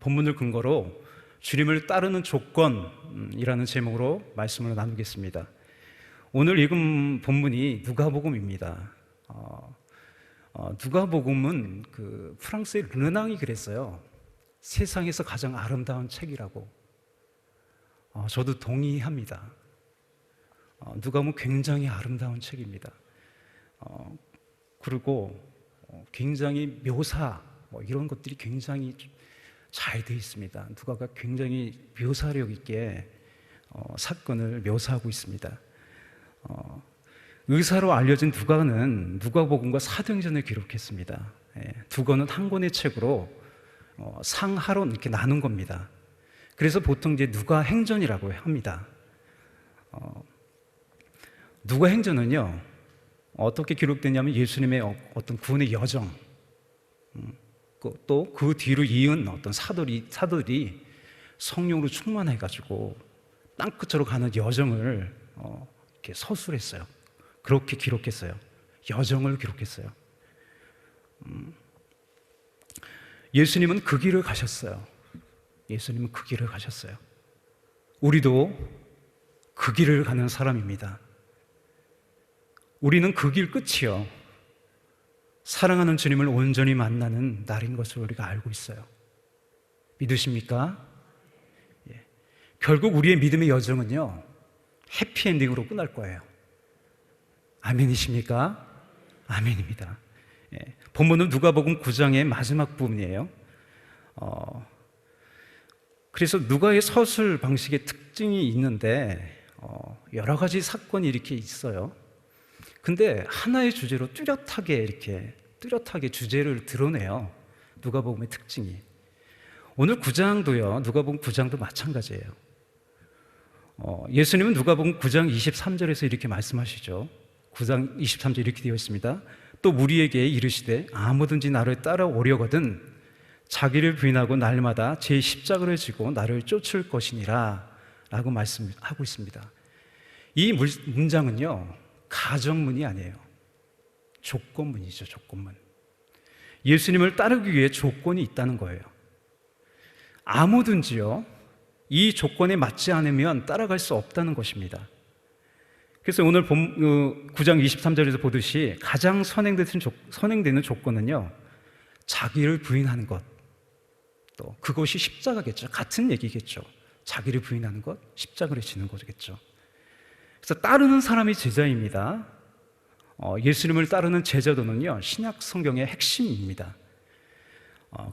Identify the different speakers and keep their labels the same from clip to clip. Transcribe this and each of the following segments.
Speaker 1: 본문을 근거로 주님을 따르는 조건이라는 제목으로 말씀을 나누겠습니다. 오늘 읽은 본문이 누가복음입니다. 누가복음은 그 프랑스의 르낭이 그랬어요. 세상에서 가장 아름다운 책이라고. 저도 동의합니다. 누가복음 굉장히 아름다운 책입니다. 그리고 굉장히 묘사 이런 것들이 굉장히 잘 되어 있습니다. 누가가 굉장히 묘사력 있게 사건을 묘사하고 있습니다. 의사로 알려진 누가는 누가복음과 사도행전을 기록했습니다. 두 권은 한 권의 책으로 상하로 이렇게 나눈 겁니다. 그래서 보통 이제 누가행전이라고 합니다. 누가행전은요 어떻게 기록되냐면 예수님의 어떤 구원의 여정, 또 그 뒤로 이은 어떤 사도들이 성령으로 충만해가지고 땅끝으로 가는 여정을 이렇게 서술했어요. 그렇게 기록했어요. 여정을 기록했어요. 예수님은 그 길을 가셨어요. 예수님은 그 길을 가셨어요. 우리도 그 길을 가는 사람입니다. 우리는 그 길 끝이요, 사랑하는 주님을 온전히 만나는 날인 것을 우리가 알고 있어요. 믿으십니까? 예. 결국 우리의 믿음의 여정은요 해피엔딩으로 끝날 거예요. 아멘이십니까? 아멘입니다. 예. 본문은 누가복음 9장의 마지막 부분이에요. 그래서 누가의 서술 방식의 특징이 있는데 여러 가지 사건이 이렇게 있어요. 근데 하나의 주제로 뚜렷하게 주제를 드러내요. 누가복음의 특징이. 오늘 9장도요, 누가복음 9장도 마찬가지예요. 예수님은 누가복음 9장 23절에서 이렇게 말씀하시죠. 9장 23절 이렇게 되어 있습니다. 또 무리에게 이르시되 아무든지 나를 따라오려거든 자기를 부인하고 날마다 제 십자가를 지고 나를 쫓을 것이니라 라고 말씀하고 있습니다. 이 문장은요 가정문이 아니에요. 조건문이죠. 조건문. 예수님을 따르기 위해 조건이 있다는 거예요. 아무든지요 이 조건에 맞지 않으면 따라갈 수 없다는 것입니다. 그래서 오늘 9장 23절에서 보듯이 가장 선행되는 조건은요 자기를 부인하는 것, 또 그것이 십자가겠죠. 같은 얘기겠죠. 자기를 부인하는 것, 십자가를 지는 거겠죠. 그래서 따르는 사람이 제자입니다. 예수님을 따르는 제자도는요 신약 성경의 핵심입니다.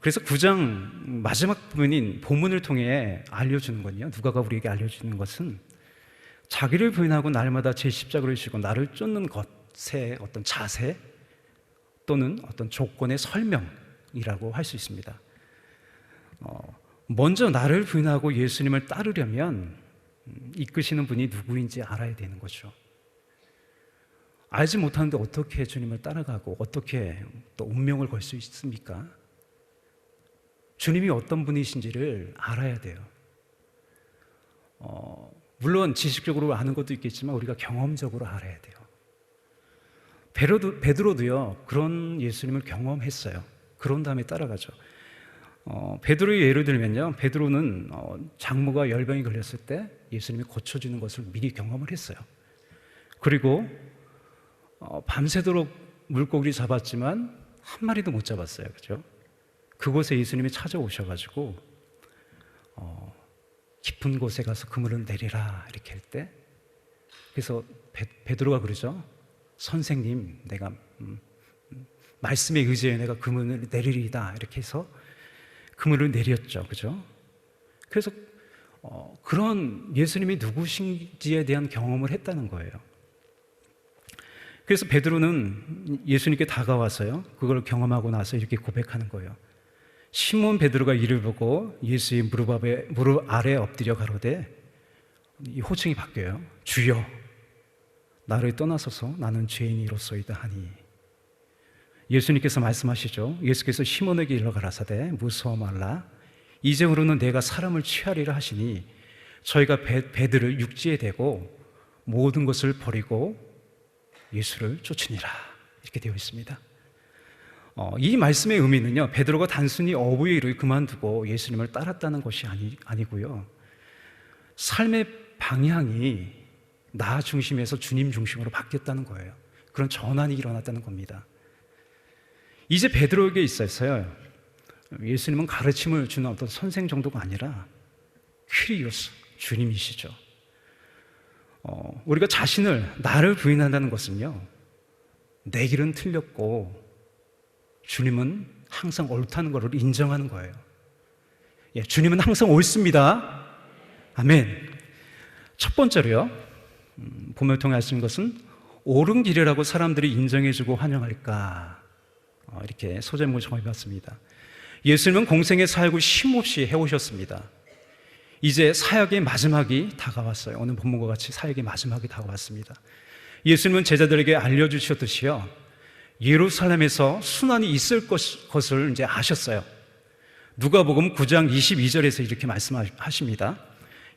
Speaker 1: 그래서 9장 마지막 부분인 본문을 통해 알려주는 건요, 누가가 우리에게 알려주는 것은 자기를 부인하고 날마다 제 십자가를 지고 나를 쫓는 것의 어떤 자세 또는 어떤 조건의 설명이라고 할 수 있습니다. 먼저 나를 부인하고 예수님을 따르려면 이끄시는 분이 누구인지 알아야 되는 거죠. 알지 못하는데 어떻게 주님을 따라가고 어떻게 또 운명을 걸 수 있습니까? 주님이 어떤 분이신지를 알아야 돼요. 물론 지식적으로 아는 것도 있겠지만 우리가 경험적으로 알아야 돼요. 베드로도요 그런 예수님을 경험했어요. 그런 다음에 따라가죠. 베드로의 예를 들면요, 베드로는 장모가 열병이 걸렸을 때 예수님이 고쳐주는 것을 미리 경험을 했어요. 그리고 밤새도록 물고기를 잡았지만 한 마리도 못 잡았어요. 그죠? 그곳에 예수님이 찾아오셔가지고 깊은 곳에 가서 그물을 내리라 이렇게 할 때, 그래서 베드로가 그러죠. 선생님, 내가 말씀에 의지해 내가 그물을 내리리다 이렇게 해서 그물을 내렸죠. 그죠? 그래서 그런 예수님이 누구신지에 대한 경험을 했다는 거예요. 그래서 베드로는 예수님께 다가와서요 그걸 경험하고 나서 이렇게 고백하는 거예요. 시몬 베드로가 이를 보고 예수의 무릎 아래 엎드려 가로되, 이 호칭이 바뀌어요. 주여, 나를 떠나소서, 나는 죄인이로소이다 하니. 예수님께서 말씀하시죠. 예수께서 시몬에게 일러 가라사대 무서워 말라, 이제부로는 내가 사람을 취하리라 하시니 저희가 배들을 육지에 대고 모든 것을 버리고 예수를 쫓으니라 이렇게 되어 있습니다. 이 말씀의 의미는요, 베드로가 단순히 어부의 일을 그만두고 예수님을 따랐다는 것이 아니고요, 삶의 방향이 나 중심에서 주님 중심으로 바뀌었다는 거예요. 그런 전환이 일어났다는 겁니다. 이제 베드로에게 있어서요, 예수님은 가르침을 주는 어떤 선생 정도가 아니라 퀴리오스, 주님이시죠. 우리가 나를 부인한다는 것은요, 내 길은 틀렸고 주님은 항상 옳다는 것을 인정하는 거예요. 예, 주님은 항상 옳습니다. 아멘. 첫 번째로요, 본문을 통해 할 수 있는 것은 옳은 길이라고 사람들이 인정해주고 환영할까, 이렇게 소제목을 정해봤습니다. 예수님은 공생의 사역을 쉼없이 해오셨습니다. 이제 사역의 마지막이 다가왔어요. 오늘 본문과 같이 사역의 마지막이 다가왔습니다. 예수님은 제자들에게 알려주셨듯이요, 예루살렘에서 순환이 있을 것을 이제 아셨어요. 누가복음 9장 22절에서 이렇게 말씀하십니다.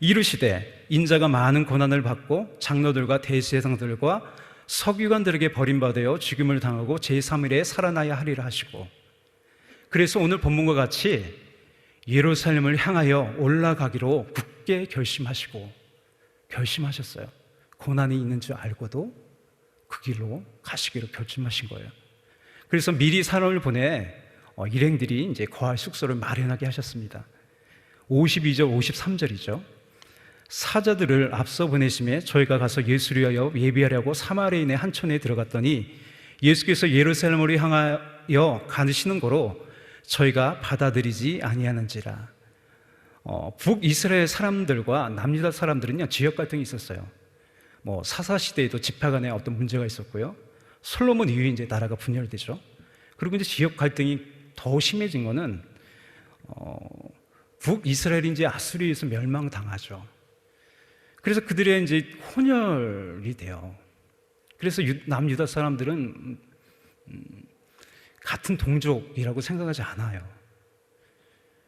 Speaker 1: 이르시되 인자가 많은 고난을 받고 장로들과 대제사장들과 서기관들에게 버림받아 죽임을 당하고 제3일에 살아나야 하리라 하시고, 그래서 오늘 본문과 같이 예루살렘을 향하여 올라가기로 굳게 결심하셨어요. 고난이 있는 줄 알고도 그 길로 가시기로 결심하신 거예요. 그래서 미리 사람을 보내 일행들이 이제 거할 숙소를 마련하게 하셨습니다. 52절, 53절이죠. 사자들을 앞서 보내심에 저희가 가서 예수를 위하여 예비하려고 사마리아인의 한촌에 들어갔더니 예수께서 예루살렘으로 향하여 가시는 거로 저희가 받아들이지 아니하는지라. 북이스라엘 사람들과 남유다 사람들은요, 지역 갈등이 있었어요. 사사 시대에도 지파 간에 어떤 문제가 있었고요, 솔로몬 이후에 이제 나라가 분열되죠. 그리고 이제 지역 갈등이 더 심해진 거는 북이스라엘이 이제 아수리에서 멸망당하죠. 그래서 그들의 이제 혼혈이 돼요. 그래서 남유다 사람들은 같은 동족이라고 생각하지 않아요.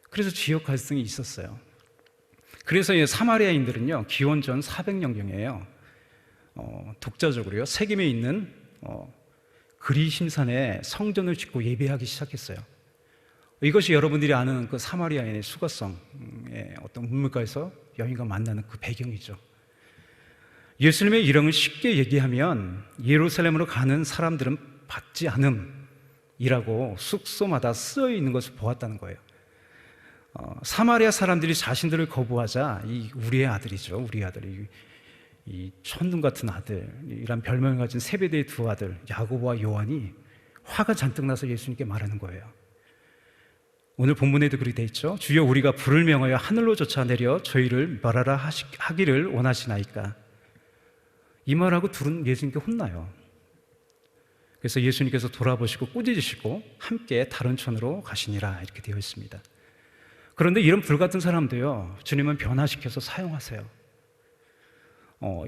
Speaker 1: 그래서 지역 갈등이 있었어요. 그래서 사마리아인들은요, 기원전 400년경에요, 독자적으로요, 세겜에 있는 그리심산에 성전을 짓고 예배하기 시작했어요. 이것이 여러분들이 아는 그 사마리아인의 수거성의 어떤 문물가에서 여인과 만나는 그 배경이죠. 예수님의 이름을 쉽게 얘기하면 예루살렘으로 가는 사람들은 받지 않음이라고 숙소마다 쓰여 있는 것을 보았다는 거예요. 사마리아 사람들이 자신들을 거부하자 우리의 아들이죠, 우리 아들, 이 천둥 같은 아들이란 별명을 가진 세베대의 두 아들 야고보와 요한이 화가 잔뜩 나서 예수님께 말하는 거예요. 오늘 본문에도 그렇게 돼 있죠. 주여, 우리가 불을 명하여 하늘로 쫓아내려 저희를 멸하라 하기를 원하시나이까. 이 말하고 둘은 예수님께 혼나요. 그래서 예수님께서 돌아보시고 꾸짖으시고 함께 다른 촌으로 가시니라, 이렇게 되어 있습니다. 그런데 이런 불같은 사람도요, 주님은 변화시켜서 사용하세요.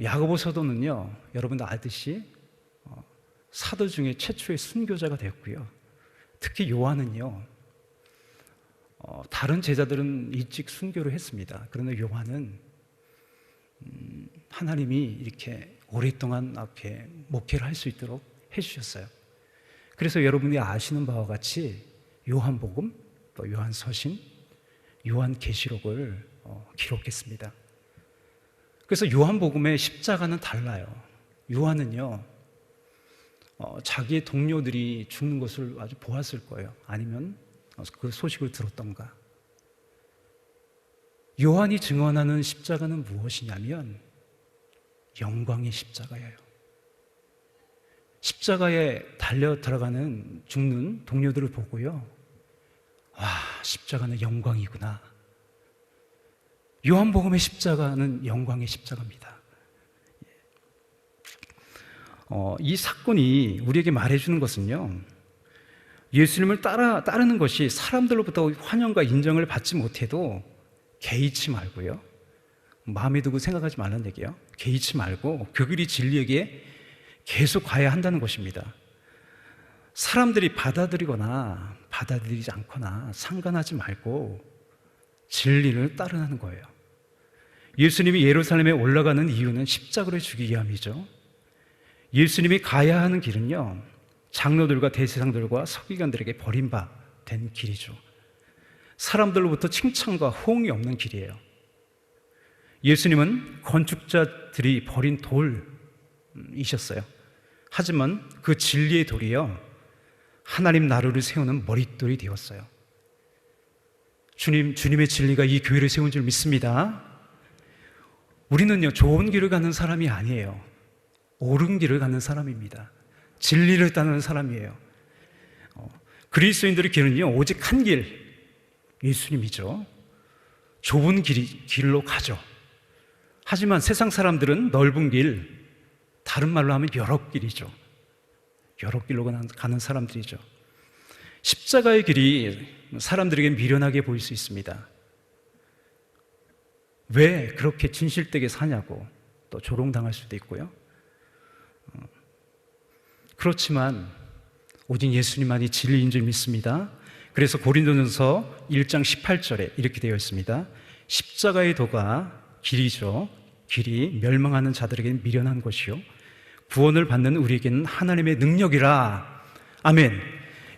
Speaker 1: 야고보 사도는요, 여러분도 알듯이 사도 중에 최초의 순교자가 되었고요, 특히 요한은요, 다른 제자들은 일찍 순교를 했습니다. 그런데 요한은 하나님이 이렇게 오랫동안 앞에 목회를 할 수 있도록 해주셨어요. 그래서 여러분이 아시는 바와 같이 요한복음, 또 요한서신, 요한계시록을 기록했습니다. 그래서 요한복음의 십자가는 달라요. 요한은요, 자기의 동료들이 죽는 것을 아주 보았을 거예요. 아니면 그 소식을 들었던가. 요한이 증언하는 십자가는 무엇이냐면 영광의 십자가예요. 십자가에 달려 들어가는 죽는 동료들을 보고요, 와, 십자가는 영광이구나. 요한복음의 십자가는 영광의 십자가입니다. 이 사건이 우리에게 말해주는 것은요, 예수님을 따르는 것이 사람들로부터 환영과 인정을 받지 못해도 개의치 말고요, 마음에 두고 생각하지 말라는 얘기예요. 개의치 말고 그 길이 진리에게 계속 가야 한다는 것입니다. 사람들이 받아들이거나 받아들이지 않거나 상관하지 말고 진리를 따르는 거예요. 예수님이 예루살렘에 올라가는 이유는 십자가를 주기 위함이죠. 예수님이 가야 하는 길은요, 장로들과 대제사장들과 서기관들에게 버림받은 길이죠. 사람들로부터 칭찬과 호응이 없는 길이에요. 예수님은 건축자들이 버린 돌이셨어요. 하지만 그 진리의 돌이요, 하나님 나라를 세우는 머릿돌이 되었어요. 주님의 진리가 이 교회를 세운 줄 믿습니다. 우리는요, 좋은 길을 가는 사람이 아니에요. 옳은 길을 가는 사람입니다. 진리를 따르는 사람이에요. 그리스도인들의 길은요, 오직 한 길, 예수님이죠. 좁은 길로 가죠. 하지만 세상 사람들은 넓은 길, 다른 말로 하면 여러 길이죠. 여러 길로 가는 사람들이죠. 십자가의 길이 사람들에게 미련하게 보일 수 있습니다. 왜 그렇게 진실되게 사냐고 또 조롱당할 수도 있고요. 그렇지만 오직 예수님만이 진리인 줄 믿습니다. 그래서 고린도전서 1장 18절에 이렇게 되어 있습니다. 십자가의 도가 길이죠. 길이 멸망하는 자들에게는 미련한 것이요, 구원을 받는 우리에게는 하나님의 능력이라. 아멘.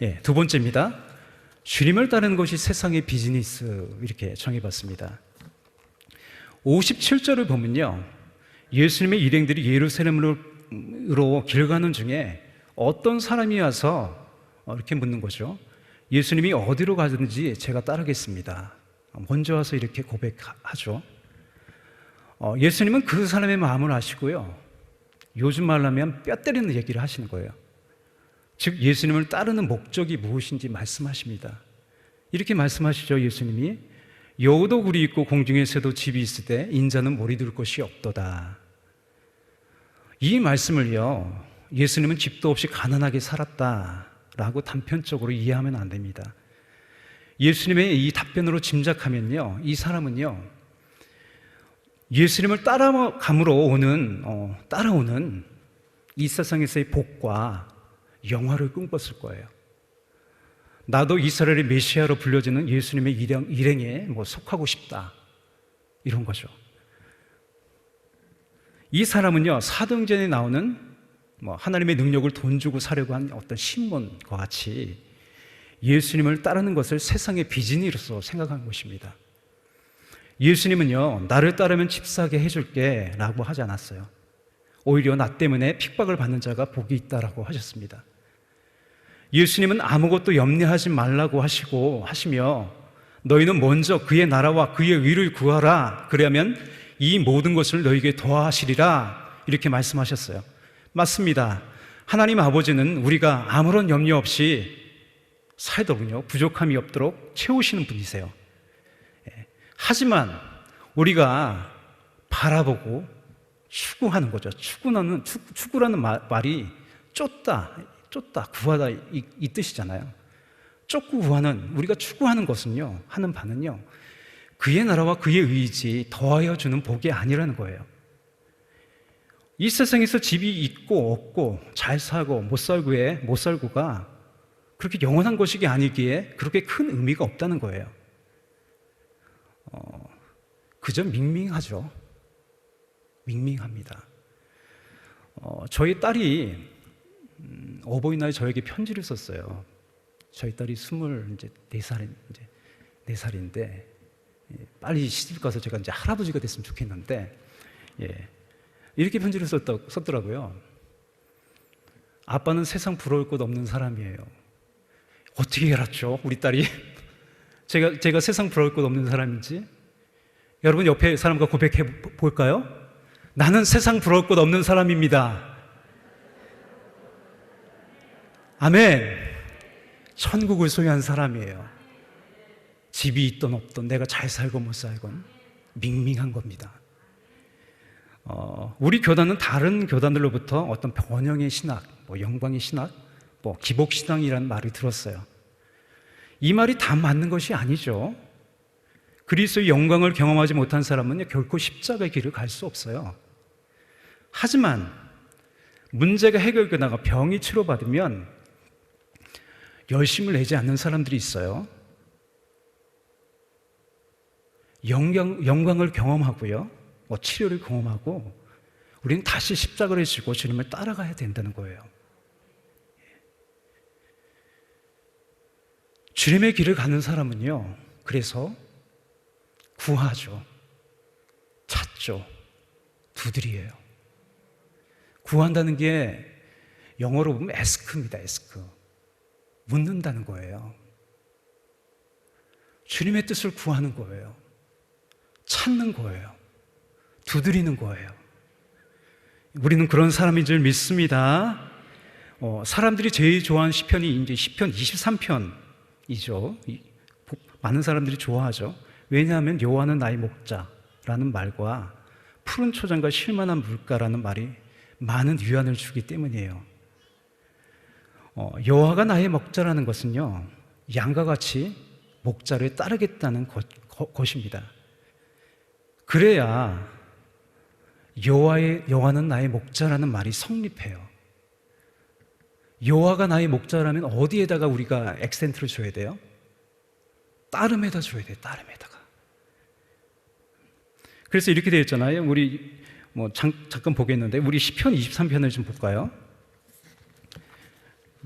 Speaker 1: 예, 두 번째입니다. 주님을 따르는 것이 세상의 비즈니스, 이렇게 정해봤습니다. 57절을 보면요, 예수님의 일행들이 예루살렘으로 길 가는 중에 어떤 사람이 와서 이렇게 묻는 거죠. 예수님이 어디로 가든지 제가 따르겠습니다. 먼저 와서 이렇게 고백하죠. 예수님은 그 사람의 마음을 아시고요, 요즘 말로 하면 뼈 때리는 얘기를 하시는 거예요. 즉 예수님을 따르는 목적이 무엇인지 말씀하십니다. 이렇게 말씀하시죠. 예수님이 여우도 굴이 있고 공중에 새도 집이 있으되 인자는 머리 둘 곳이 없도다. 이 말씀을요, 예수님은 집도 없이 가난하게 살았다라고 단편적으로 이해하면 안 됩니다. 예수님의 이 답변으로 짐작하면요, 이 사람은요, 예수님을 따라오는 이 세상에서의 복과 영화를 꿈꿨을 거예요. 나도 이스라엘의 메시아로 불려지는 예수님의 일행에 속하고 싶다, 이런 거죠. 이 사람은요, 사도행전에 나오는 하나님의 능력을 돈 주고 사려고 한 어떤 시몬과 같이 예수님을 따르는 것을 세상의 비즈니스로 생각한 것입니다. 예수님은요, 나를 따르면 집 사게 해줄게 라고 하지 않았어요. 오히려 나 때문에 핍박을 받는 자가 복이 있다라고 하셨습니다. 예수님은 아무것도 염려하지 말라고 하시며 너희는 먼저 그의 나라와 그의 의를 구하라, 그러면 이 모든 것을 너희에게 더하시리라, 이렇게 말씀하셨어요. 맞습니다. 하나님 아버지는 우리가 아무런 염려 없이 살도록요, 부족함이 없도록 채우시는 분이세요. 하지만 우리가 바라보고 추구하는 거죠. 추구라는 말이 쫓다, 구하다 이 뜻이잖아요. 쫓고 구하는, 우리가 추구하는 것은요, 하는 바는요, 그의 나라와 그의 의지 더하여 주는 복이 아니라는 거예요. 이 세상에서 집이 있고 없고 잘 살고 못 살고가 그렇게 영원한 것이 아니기에 그렇게 큰 의미가 없다는 거예요. 그저 밍밍하죠. 밍밍합니다. 저희 딸이 어버이날에 저에게 편지를 썼어요. 저희 딸이 24살인데 빨리 시집 가서 제가 이제 할아버지가 됐으면 좋겠는데, 이렇게 편지를 썼더라고요. 아빠는 세상 부러울 것 없는 사람이에요. 어떻게 알았죠, 우리 딸이? 제가 세상 부러울 것 없는 사람인지? 여러분 옆에 사람과 고백해 볼까요? 나는 세상 부러울 것 없는 사람입니다. 아멘. 천국을 소유한 사람이에요. 집이 있든 없든 내가 잘 살건 못 살건 밍밍한 겁니다. 우리 교단은 다른 교단들로부터 어떤 번영의 신학, 영광의 신학, 기복신앙이라는 말을 들었어요. 이 말이 다 맞는 것이 아니죠. 그리스도의 영광을 경험하지 못한 사람은 결코 십자가의 길을 갈 수 없어요. 하지만 문제가 해결되다가 병이 치료받으면 열심을 내지 않는 사람들이 있어요. 영광을 경험하고요, 치료를 경험하고 우리는 다시 십자가를 지고 주님을 따라가야 된다는 거예요. 주님의 길을 가는 사람은요, 그래서 구하죠, 찾죠, 두드려요. 구한다는 게 영어로 보면 ask입니다. ask. 묻는다는 거예요. 주님의 뜻을 구하는 거예요. 찾는 거예요. 두드리는 거예요. 우리는 그런 사람인 줄 믿습니다. 사람들이 제일 좋아하는 시편이 이제 시편 23편이죠. 많은 사람들이 좋아하죠. 왜냐하면 여호와는 나의 목자라는 말과 푸른 초장과 쉴만한 물가라는 말이 많은 위안을 주기 때문이에요. 여호와가 나의 목자라는 것은요, 양과 같이 목자를 따르겠다는 것입니다. 그래야 여호와는 나의 목자라는 말이 성립해요. 여호와가 나의 목자라면 어디에다가 우리가 액센트를 줘야 돼요? 따름에다 줘야 돼요. 따름에다가. 그래서 이렇게 되어 있잖아요. 우리 잠깐 보겠는데 우리 시편 23편을 좀 볼까요?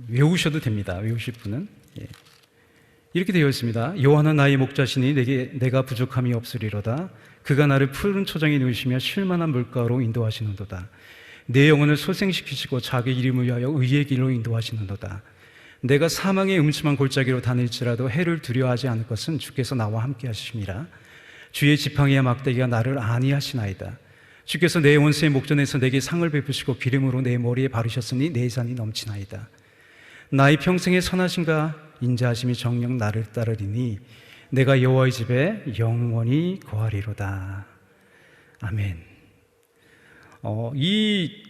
Speaker 1: 외우셔도 됩니다. 외우실 분은. 예. 이렇게 되어 있습니다. 여호와는 나의 목자시니 내가 부족함이 없으리로다. 그가 나를 푸른 초장에 누이시며 쉴만한 물가로 인도하시는도다. 내 영혼을 소생시키시고 자기 이름을 위하여 의의 길로 인도하시는도다. 내가 사망의 음침한 골짜기로 다닐지라도 해를 두려워하지 않을 것은 주께서 나와 함께 하심이라. 주의 지팡이와 막대기가 나를 안위하시나이다. 주께서 내 원수의 목전에서 내게 상을 베푸시고 기름으로 내 머리에 바르셨으니 내 잔이 넘치나이다. 나의 평생의 선하심과 인자하심이 정녕 나를 따르리니 내가 여호와의 집에 영원히 거하리로다. 아멘. 이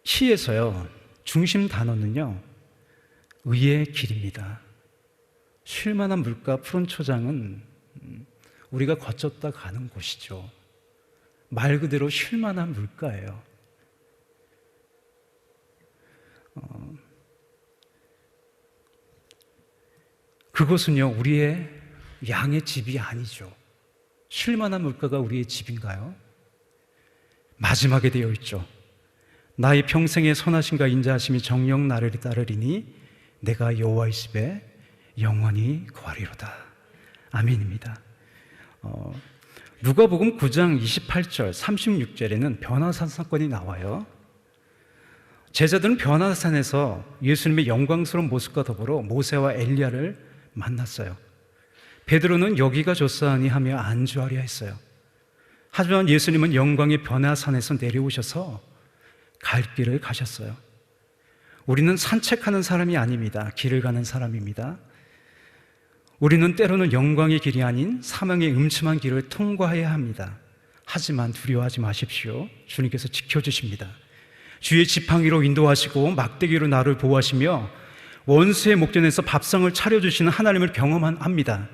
Speaker 1: 시에서요, 중심 단어는요, 의의 길입니다. 쉴만한 물가 푸른 초장은 우리가 거쳤다 가는 곳이죠. 말 그대로 쉴만한 물가예요. 그것은요, 우리의 양의 집이 아니죠. 쉴만한 물가가 우리의 집인가요? 마지막에 되어 있죠. 나의 평생의 선하심과 인자하심이 정녕 나를 따르리니 내가 여호와의 집에 영원히 거하리로다. 아멘입니다. 누가복음 9장 28절 36절에는 변화산 사건이 나와요. 제자들은 변화산에서 예수님의 영광스러운 모습과 더불어 모세와 엘리야를 만났어요. 베드로는 여기가 좋사하니 하며 안주하려 했어요. 하지만 예수님은 영광의 변화산에서 내려오셔서 갈 길을 가셨어요. 우리는 산책하는 사람이 아닙니다. 길을 가는 사람입니다. 우리는 때로는 영광의 길이 아닌 사망의 음침한 길을 통과해야 합니다. 하지만 두려워하지 마십시오. 주님께서 지켜주십니다. 주의 지팡이로 인도하시고 막대기로 나를 보호하시며 원수의 목전에서 밥상을 차려주시는 하나님을 경험합니다.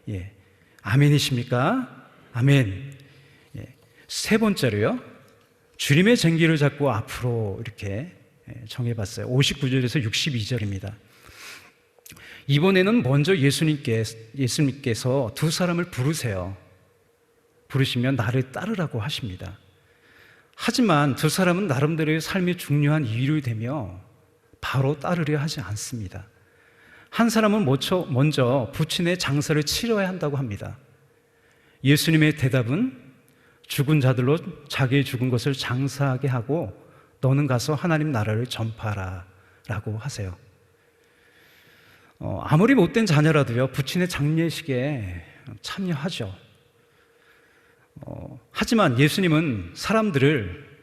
Speaker 1: 예. 아멘이십니까? 아멘. 예. 세 번째로요, 주님의 쟁기를 잡고 앞으로 이렇게 정해봤어요. 59절에서 62절입니다. 이번에는 먼저 예수님께서 두 사람을 부르세요. 부르시면 나를 따르라고 하십니다. 하지만 두 사람은 나름대로의 삶의 중요한 이유를 대며 바로 따르려 하지 않습니다. 한 사람은 먼저 부친의 장사를 치러야 한다고 합니다. 예수님의 대답은 죽은 자들로 자기의 죽은 것을 장사하게 하고 너는 가서 하나님 나라를 전파하라 라고 하세요. 아무리 못된 자녀라도요, 부친의 장례식에 참여하죠. 하지만 예수님은 사람들을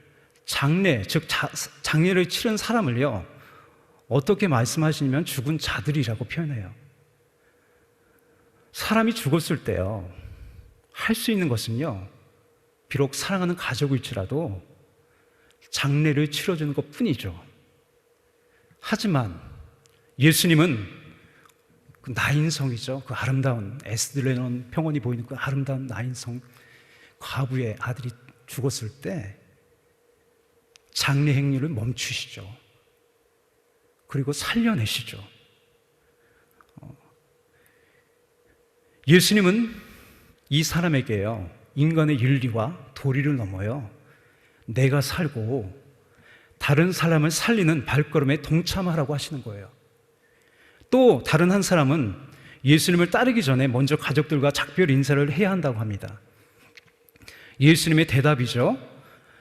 Speaker 1: 장례를 치른 사람을요, 어떻게 말씀하시냐면 죽은 자들이라고 표현해요. 사람이 죽었을 때요, 할 수 있는 것은요, 비록 사랑하는 가족일지라도 장례를 치러주는 것 뿐이죠. 하지만 예수님은 그 나인성이죠. 그 아름다운 에스드레논 평원이 보이는 그 아름다운 나인성 과부의 아들이 죽었을 때 장례 행위를 멈추시죠. 그리고 살려내시죠. 예수님은 이 사람에게요, 인간의 윤리와 도리를 넘어요, 내가 살고 다른 사람을 살리는 발걸음에 동참하라고 하시는 거예요. 또 다른 한 사람은 예수님을 따르기 전에 먼저 가족들과 작별 인사를 해야 한다고 합니다. 예수님의 대답이죠.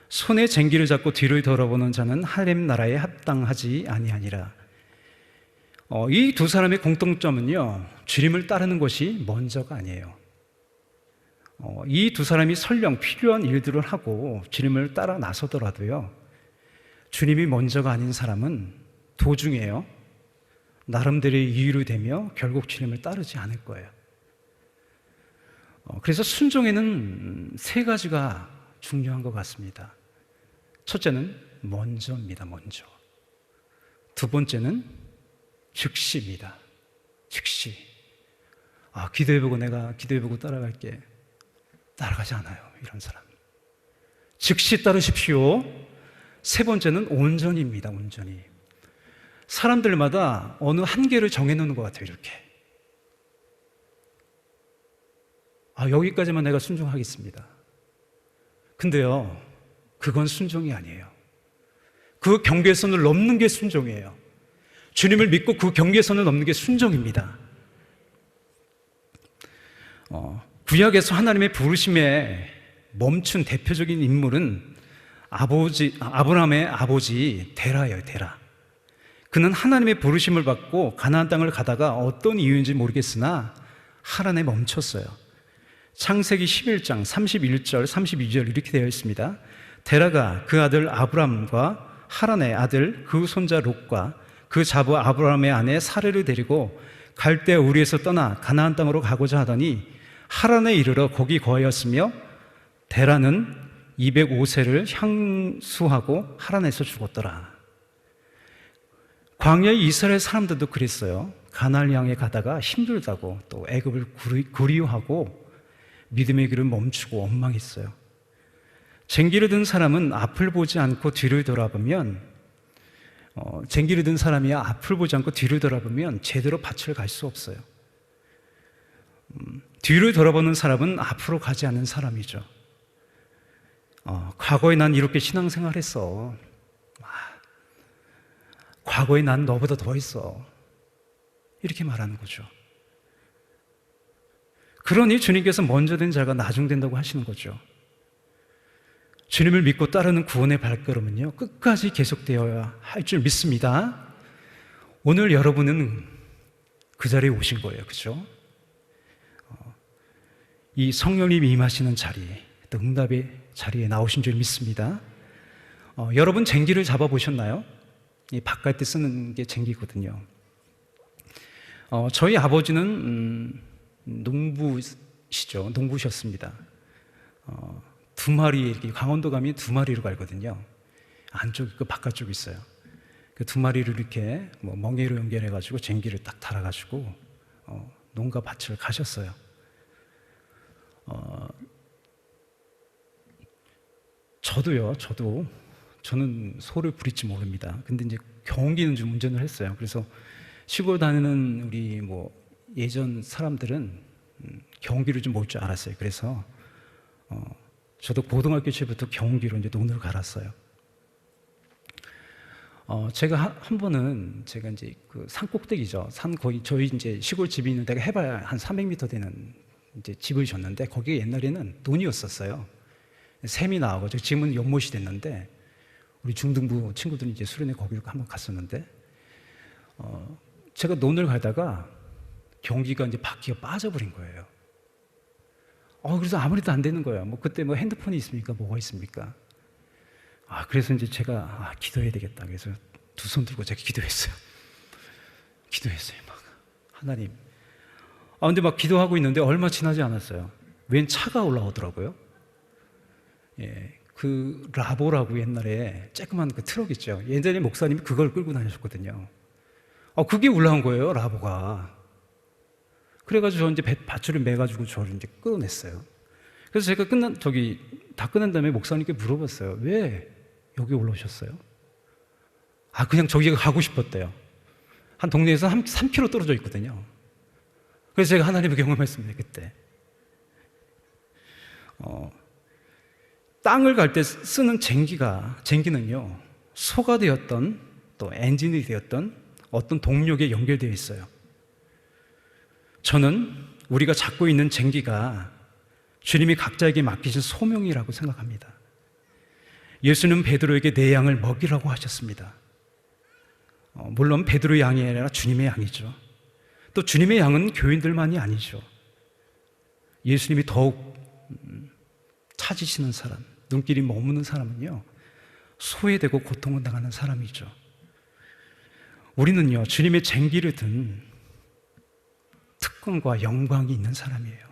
Speaker 1: 손에 쟁기를 잡고 뒤를 돌아보는 자는 하나님 나라에 합당하지 아니하니라. 이 두 사람의 공통점은요, 주님을 따르는 것이 먼저가 아니에요. 이 두 사람이 설령 필요한 일들을 하고 주님을 따라 나서더라도요, 주님이 먼저가 아닌 사람은 도중에요, 나름대로의 이유를 대며 결국 주님을 따르지 않을 거예요. 그래서 순종에는 세 가지가 중요한 것 같습니다. 첫째는 먼저입니다. 먼저. 두 번째는 즉시입니다. 즉시. 기도해보고 내가 기도해보고 따라갈게. 따라가지 않아요, 이런 사람. 즉시 따르십시오. 세 번째는 온전입니다. 온전히. 사람들마다 어느 한계를 정해놓는 것 같아요. 이렇게. 여기까지만 내가 순종하겠습니다. 근데요, 그건 순종이 아니에요. 그 경계선을 넘는 게 순종이에요. 주님을 믿고 그 경계선을 넘는 게 순종입니다. 구약에서 하나님의 부르심에 멈춘 대표적인 인물은 아브라함의 아버지 데라예요. 데라. 그는 하나님의 부르심을 받고 가나안 땅을 가다가 어떤 이유인지 모르겠으나 하란에 멈췄어요. 창세기 11장 31절 32절 이렇게 되어 있습니다. 데라가 그 아들 아브람과 하란의 아들 그 손자 롯과 그 자부 아브람의 아내 사레를 데리고 갈대 우리에서 떠나 가나안 땅으로 가고자 하더니 하란에 이르러 거기 거하였으며 데라는 205세를 향수하고 하란에서 죽었더라. 광야의 이스라엘 사람들도 그랬어요. 가나안을 향해 가다가 힘들다고 또 애굽을 그리워하고 믿음의 길을 멈추고 원망했어요. 쟁기를 든 사람은 앞을 보지 않고 뒤를 돌아보면 쟁기를 든 사람이 앞을 보지 않고 뒤를 돌아보면 제대로 밭을 갈 수 없어요. 뒤를 돌아보는 사람은 앞으로 가지 않는 사람이죠. 과거에 난 이렇게 신앙생활했어. 과거에 난 너보다 더 했어. 이렇게 말하는 거죠. 그러니 주님께서 먼저 된 자가 나중된다고 하시는 거죠. 주님을 믿고 따르는 구원의 발걸음은요, 끝까지 계속되어야 할 줄 믿습니다. 오늘 여러분은 그 자리에 오신 거예요. 그죠? 이 성령님이 임하시는 자리, 또 응답의 자리에 나오신 줄 믿습니다. 여러분 쟁기를 잡아보셨나요? 이 바깥에 쓰는 게 쟁기거든요. 저희 아버지는 농부시죠. 농부셨습니다. 두 마리, 이렇게 강원도 가면 두 마리로 갈거든요. 안쪽 있고 바깥쪽 있어요. 그 두 마리를 이렇게 멍에로 연결해가지고 쟁기를 딱 달아가지고 농가 밭을 가셨어요. 저는 소를 부릴지 모릅니다. 근데 이제 경기는 좀 운전을 했어요. 그래서 시골 다니는 우리 예전 사람들은 경기를 좀 몰 줄 알았어요. 그래서 저도 고등학교 때부터 경기로 이제 논을 갈았어요. 제가 한 번은 제가 이제 그 산 꼭대기죠. 산 거의 저희 이제 시골 집이 있는 데가 해봐야 한 300m 되는 이제 집을 졌는데 거기에 옛날에는 논이었었어요. 샘이 나와가지고 지금은 연못이 됐는데 우리 중등부 친구들이 이제 수련회 거기로 한번 갔었는데 제가 논을 가다가 경기가 이제 바퀴가 빠져버린 거예요. 그래서 아무 리도 안 되는 거예요. 그때 핸드폰이 있습니까? 뭐가 있습니까? 그래서 이제 제가 기도해야 되겠다. 그래서 두 손 들고 제가 기도했어요. 막 하나님. 근데 막 기도하고 있는데 얼마 지나지 않았어요. 웬 차가 올라오더라고요. 그 라보라고 옛날에 쬐끄만 그 트럭 있죠. 예전에 목사님이 그걸 끌고 다니셨거든요. 그게 올라온 거예요, 라보가. 그래가지고 저 이제 밧줄을 매가지고 저를 이제 끌어냈어요. 그래서 제가 다 끝난 다음에 목사님께 물어봤어요. 왜 여기 올라오셨어요? 그냥 저기가 가고 싶었대요. 한 동네에서 3km 떨어져 있거든요. 그래서 제가 하나님을 경험했습니다, 그때. 땅을 갈 때 쓰는 쟁기는요, 소가 되었던 또 엔진이 되었던 어떤 동력에 연결되어 있어요. 저는 우리가 잡고 있는 쟁기가 주님이 각자에게 맡기신 소명이라고 생각합니다. 예수는 베드로에게 내 양을 먹이라고 하셨습니다. 물론 베드로의 양이 아니라 주님의 양이죠. 또 주님의 양은 교인들만이 아니죠. 예수님이 더욱 찾으시는 사람, 눈길이 머무는 사람은요, 소외되고 고통을 당하는 사람이죠. 우리는요, 주님의 쟁기를 든 특권과 영광이 있는 사람이에요.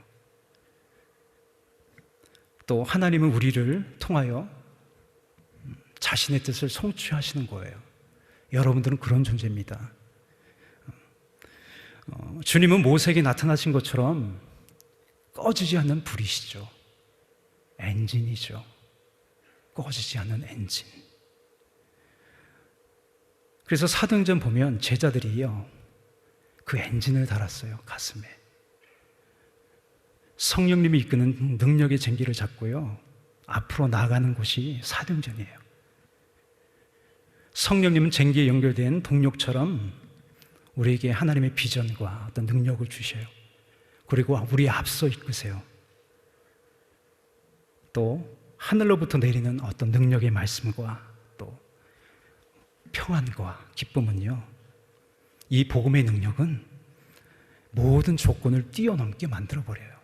Speaker 1: 또 하나님은 우리를 통하여 자신의 뜻을 성취하시는 거예요. 여러분들은 그런 존재입니다. 주님은 모세에게 나타나신 것처럼 꺼지지 않는 불이시죠. 엔진이죠. 꺼지지 않는 엔진. 그래서 사도행전 보면 제자들이요, 그 엔진을 달았어요, 가슴에. 성령님이 이끄는 능력의 쟁기를 잡고요, 앞으로 나아가는 곳이 사도행전이에요. 성령님은 쟁기에 연결된 동력처럼 우리에게 하나님의 비전과 어떤 능력을 주셔요. 그리고 우리 앞서 이끄세요. 또 하늘로부터 내리는 어떤 능력의 말씀과 또 평안과 기쁨은요, 이 복음의 능력은 모든 조건을 뛰어넘게 만들어버려요.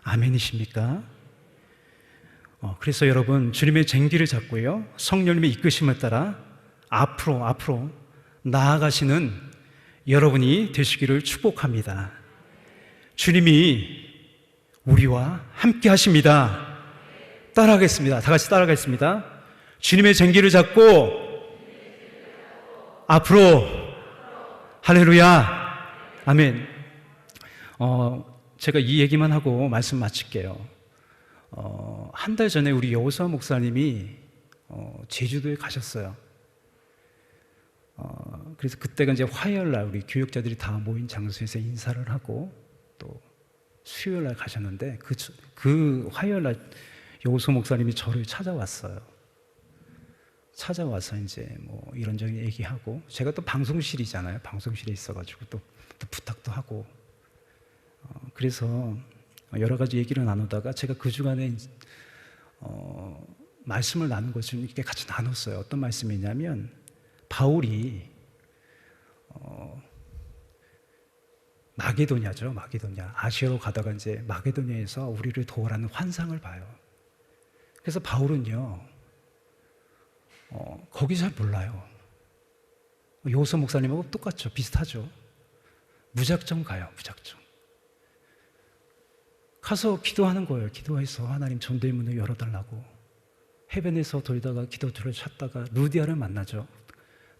Speaker 1: 아멘이십니까? 그래서 여러분, 주님의 쟁기를 잡고요, 성령님의 이끄심을 따라 앞으로 나아가시는 여러분이 되시기를 축복합니다. 주님이 우리와 함께 하십니다. 따라하겠습니다. 다 같이 따라가겠습니다. 주님의 쟁기를 잡고 앞으로. 할렐루야. 아멘. 제가 이 얘기만 하고 말씀 마칠게요. 한 달 전에 우리 여호사 목사님이 제주도에 가셨어요. 그래서 그때가 이제 화요일날 우리 교역자들이 다 모인 장소에서 인사를 하고 또 수요일날 가셨는데 그 화요일날 여호사 목사님이 저를 찾아왔어요. 찾아와서 이제 뭐 이런저런 얘기하고, 제가 또 방송실이잖아요. 방송실에 있어가지고 또 부탁도 하고, 그래서 여러 가지 얘기를 나누다가 제가 그 주간에 말씀을 나눈 것을 이렇게 같이 나눴어요. 어떤 말씀이냐면, 바울이 마게도냐죠. 마게도냐. 아시아로 가다가 이제 마게도냐에서 우리를 도우라는 환상을 봐요. 그래서 바울은요, 거기 잘 몰라요. 여호사 목사님하고 똑같죠. 비슷하죠. 무작정 가요. 무작정. 가서 기도하는 거예요. 기도해서 하나님 전도의 문을 열어달라고. 해변에서 돌다가 기도처를 찾다가 루디아를 만나죠.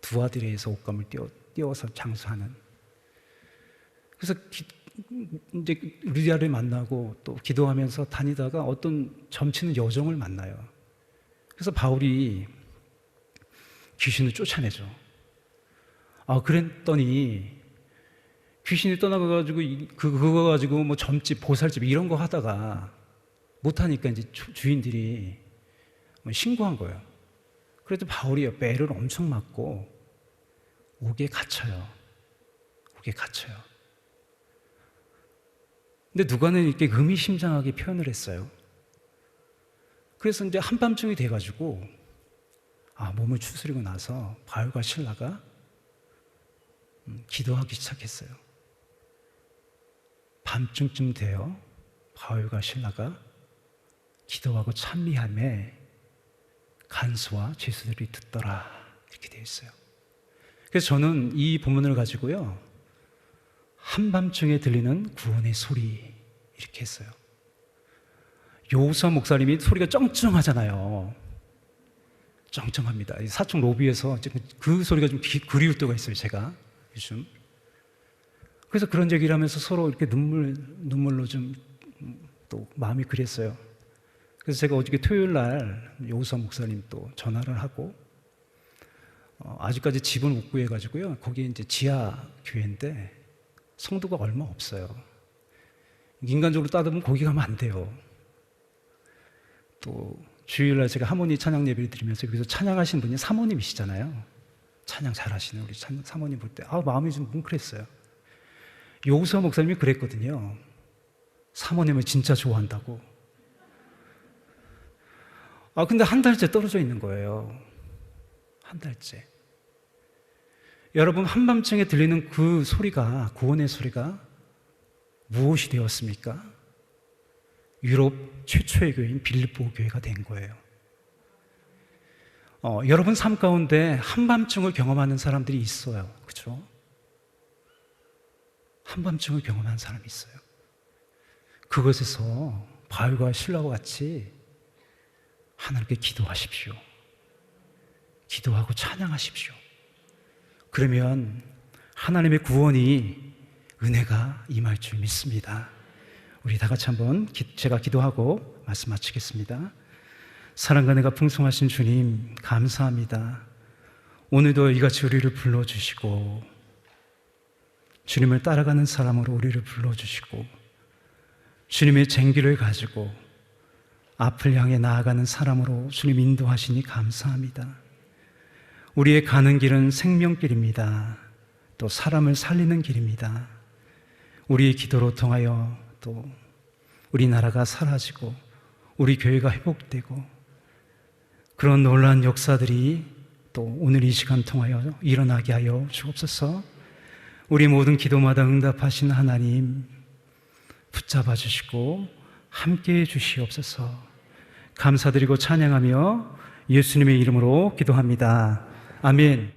Speaker 1: 두 아들에서 옷감을 띄워서 장수하는. 그래서 이제 루디아를 만나고 또 기도하면서 다니다가 어떤 점치는 여종을 만나요. 그래서 바울이 귀신을 쫓아내죠. 그랬더니 귀신이 떠나가지고 그거 가지고 뭐 점집, 보살집 이런 거 하다가 못하니까 이제 주인들이 신고한 거예요. 그래도 바울이 매를 엄청 맞고 옥에 갇혀요. 옥에 갇혀요. 근데 누가는 이렇게 의미심장하게 표현을 했어요. 그래서 이제 한밤중이 돼가지고 몸을 추스리고 나서 바울과 실라가 기도하기 시작했어요. 밤중쯤 되어 바울과 실라가 기도하고 찬미하며 간수와 죄수들이 듣더라, 이렇게 되어 있어요. 그래서 저는 이 본문을 가지고요, 한밤중에 들리는 구원의 소리, 이렇게 했어요. 여호사 목사님이 소리가 쩡쩡하잖아요. 쩡쩡합니다. 사촌 로비에서 그 소리가 좀 그리울 때가 있어요, 제가 요즘. 그래서 그런 얘기를 하면서 서로 이렇게 눈물로 좀 또 마음이 그랬어요. 그래서 제가 어저께 토요일 날 여호사 목사님 또 전화를 하고, 아직까지 집은 못 구해가지고요, 거기 이제 지하 교회인데 성도가 얼마 없어요. 인간적으로 따지면 거기 가면 안 돼요. 또 주일날 제가 하모니 찬양 예배를 드리면서 여기서 찬양하신 분이 사모님이시잖아요. 찬양 잘하시는 우리 사모님 볼 때 마음이 좀 뭉클했어요. 여호수아 목사님이 그랬거든요. 사모님을 진짜 좋아한다고. 근데 한 달째 떨어져 있는 거예요. 한 달째. 여러분, 한밤중에 들리는 그 소리가, 구원의 소리가 무엇이 되었습니까? 유럽 최초의 교회인 빌립보 교회가 된 거예요. 여러분 삶 가운데 한밤중을 경험하는 사람들이 있어요. 그렇죠? 한밤중을 경험하는 사람이 있어요. 그것에서 바울과 실라와 같이 하나님께 기도하십시오. 기도하고 찬양하십시오. 그러면 하나님의 구원이, 은혜가 임할 줄 믿습니다. 우리 다 같이 한번 제가 기도하고 말씀 마치겠습니다. 사랑과 은혜가 풍성하신 주님, 감사합니다. 오늘도 이같이 우리를 불러주시고 주님을 따라가는 사람으로 우리를 불러주시고 주님의 쟁기를 가지고 앞을 향해 나아가는 사람으로 주님 인도하시니 감사합니다. 우리의 가는 길은 생명길입니다. 또 사람을 살리는 길입니다. 우리의 기도로 통하여 또 우리나라가 사라지고 우리 교회가 회복되고 그런 놀라운 역사들이 또 오늘 이 시간 통하여 일어나게 하여 주옵소서. 우리 모든 기도마다 응답하신 하나님 붙잡아 주시고 함께해 주시옵소서. 감사드리고 찬양하며 예수님의 이름으로 기도합니다. 아멘.